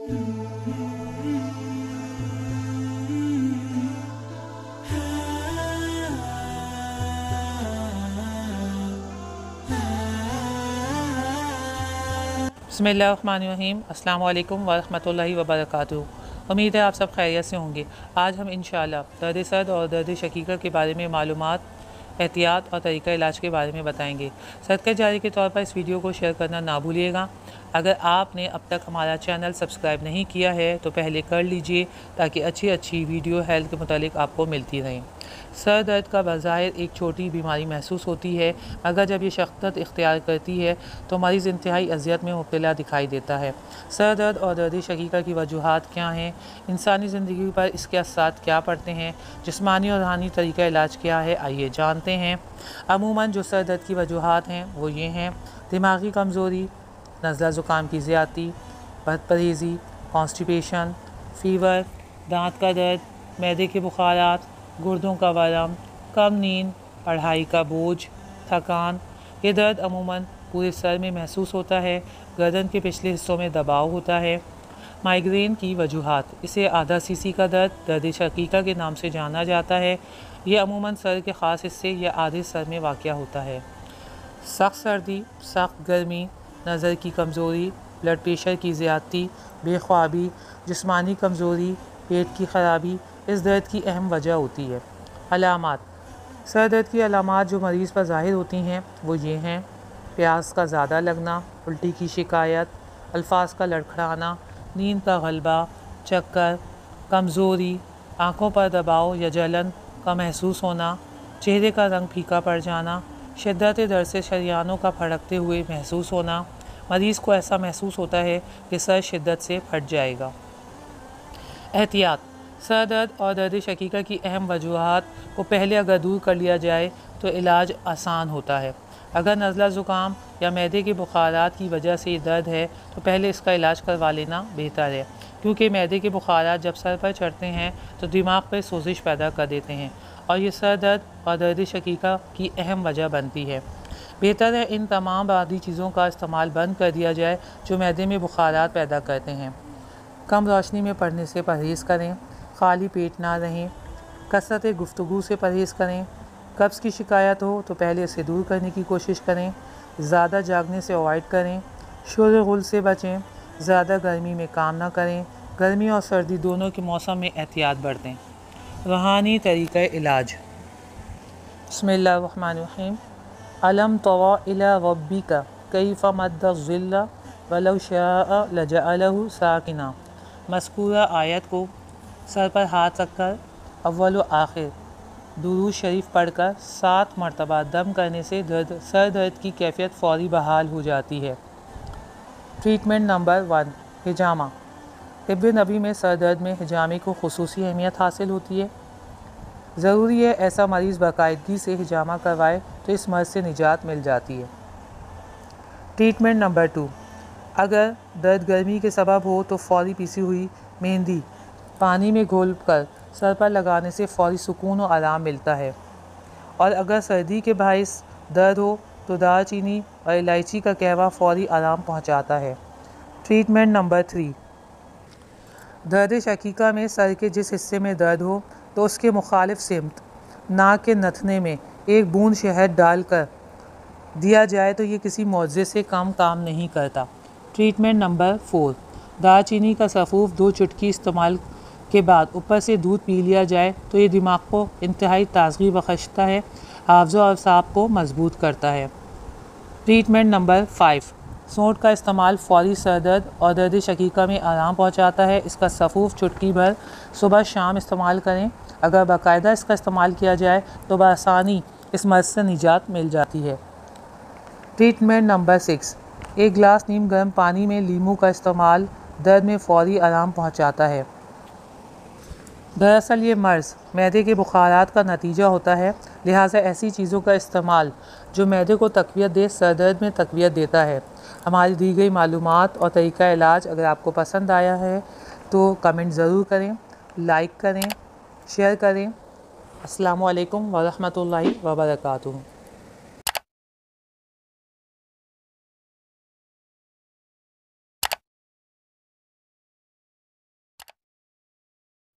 बिस्मिल्लाहिर्रहमानिर्रहीम। अस्सलाम वालेकुम वरहमतुल्लाहि वबरकातुहू। उम्मीद है आप सब खैरियत से होंगे। आज हम इंशाअल्लाह दर्द सर और दर्द शकीका के बारे में मालूमात, एहतियात और तरीक़ा इलाज के बारे में बताएंगे। सदक़े जारी के तौर पर इस वीडियो को शेयर करना ना भूलिएगा। अगर आपने अब तक हमारा चैनल सब्सक्राइब नहीं किया है तो पहले कर लीजिए ताकि अच्छी अच्छी वीडियो हेल्थ के मुतालिक आपको मिलती रहें। सर दर्द का बज़ाहिर एक छोटी बीमारी महसूस होती है, मगर जब ये शख्सियत इख्तियार करती है तो मरीज़ इंतहाई अज़ियत में मुब्तला दिखाई देता है। सर दर्द और दर्द शकीका की वजूहात क्या हैं, इंसानी ज़िंदगी पर इसके असरात क्या पड़ते हैं, जिस्मानी और रूहानी तरीक़ा इलाज क्या है, आइए जानते हैं। अमूमन जो सर दर्द की वजूहात हैं वो ये हैं: दिमागी कमज़ोरी, नज़ला ज़ुकाम की ज़्यादती, बदपरहेज़ी, कॉन्स्टिपेशन, फ़ीवर, दांत का दर्द, मैदे के बुखारात, गुर्दों का वरम, कम नींद, पढ़ाई का बोझ, थकान। ये दर्द अमूमन पूरे सर में महसूस होता है। गर्दन के पिछले हिस्सों में दबाव होता है। माइग्रेन की वजूहात: इसे आधा सीसी का दर्द, दर्द शकीका के नाम से जाना जाता है। ये अमूमन सर के ख़ास हिस्से या आधे सर में वाक़या होता है। सख्त सर्दी, सख्त गर्मी, नज़र की कमज़ोरी, ब्लड प्रेशर की ज़्यादती, बेख्वाबी, जिस्मानी कमज़ोरी, पेट की ख़राबी इस दर्द की अहम वजह होती है। अलामात: सर दर्द की अलामात जो मरीज़ पर ज़ाहिर होती हैं वो ये हैं: प्यास का ज़्यादा लगना, उल्टी की शिकायत, अल्फाज का लड़खड़ाना, नींद का गलबा, चक्कर, कमज़ोरी, आँखों पर दबाव या जलन का महसूस होना, चेहरे का रंग फीका पड़ जाना, शिद्दत दर्द से शरियानों का फड़कते हुए महसूस होना। मरीज़ को ऐसा महसूस होता है कि सर शिद्दत से फट जाएगा। एहतियात: सर दर्द और दर्द शकीका की अहम वजूहात को पहले अगर दूर कर लिया जाए तो इलाज आसान होता है। अगर नज़ला ज़ुकाम या मैदे के बुखारात की वजह से दर्द है तो पहले इसका इलाज करवा लेना बेहतर है, क्योंकि मैदे के बुखारात जब सर पर चढ़ते हैं तो दिमाग पर सोजिश पैदा कर देते हैं और ये सर दर्द और दर्द शकीका की अहम वजह बनती है। बेहतर है इन तमाम बादी चीज़ों का इस्तेमाल बंद कर दिया जाए जो मैदे में बुखारात पैदा करते हैं। कम रोशनी में पढ़ने से परहेज़ करें, खाली पेट ना रहें, कसरत गुफ्तगू से परहेज़ करें। कब्ज़ की शिकायत हो तो पहले इसे दूर करने की कोशिश करें। ज़्यादा जागने से अवॉइड करें। शोर-गुल से बचें। ज़्यादा गर्मी में काम ना करें। गर्मी और सर्दी दोनों के मौसम में एहतियात बरतें। रूहानी तरीक़ा इलाज: बिस्मिल्लाहिर्रहमानिर्रहीम। अलम तरा इला रब्बिका कैफ़ मद्द ज़िल्ल वलौ शाअ लजअलहु साकिना। मज़कूरा आयत को सर पर हाथ रखकर अव्वल व आखिर दुरूद शरीफ पढ़कर 7 मरतबा दम करने से सर दर्द की कैफियत फ़ौरी बहाल हो जाती है। ट्रीटमेंट नंबर 1: हिजामा। तिब्ब नबी में सर दर्द में हिजामे को खुसूसी अहमियत हासिल होती है। ज़रूरी है ऐसा मरीज़ बाकायदगी से हिजामा करवाए तो इस मर्ज़ से निजात मिल जाती है। ट्रीटमेंट नंबर 2: अगर दर्द गर्मी के सबब हो तो फ़ौरी पीसी हुई मेहंदी पानी में घोलकर सर पर लगाने से फ़ौरी सुकून और आराम मिलता है। और अगर सर्दी के बाइस दर्द हो तो दालचीनी और इलायची का कहवा फ़ौरी आराम पहुंचाता है। ट्रीटमेंट नंबर 3: दर्द शकीका में सर के जिस हिस्से में दर्द हो तो उसके मुखालिफ सिमत नाक के नथने में 1 बूंद शहद डालकर दिया जाए तो ये किसी मुआवजे से कम काम नहीं करता। ट्रीटमेंट नंबर 4: दालचीनी का सफ़ूफ 2 चुटकी इस्तेमाल के बाद ऊपर से दूध पी लिया जाए तो ये दिमाग को इंतहाई ताज़गी बख्शता है, हाफ़्ज़ा और असाब को मजबूत करता है। ट्रीटमेंट नंबर 5: सौंठ का इस्तेमाल फ़ौरी सर दर्द और दर्द शकीका में आराम पहुंचाता है। इसका सफ़ूफ चुटकी भर सुबह शाम इस्तेमाल करें। अगर बाकायदा इसका इस्तेमाल किया जाए तो बआसानी इस मर्ज़ से निजात मिल जाती है। ट्रीटमेंट नंबर 6: 1 गिलास नीम गर्म पानी में लीमू का इस्तेमाल दर्द में फ़ौरी आराम पहुंचाता है। दरअसल ये मर्ज़ मैदे के बुखारात का नतीजा होता है, लिहाजा ऐसी चीज़ों का इस्तेमाल जो मैदे को तक़वियत दे सर दर्द में तक़वियत देता है। हमारी दी गई मालूमात और तरीक़ा इलाज अगर आपको पसंद आया है तो कमेंट ज़रूर करें, लाइक करें, शेयर करें। अस्सलामु अलैकुम व रहमतुल्लाहि व बरकातुहू।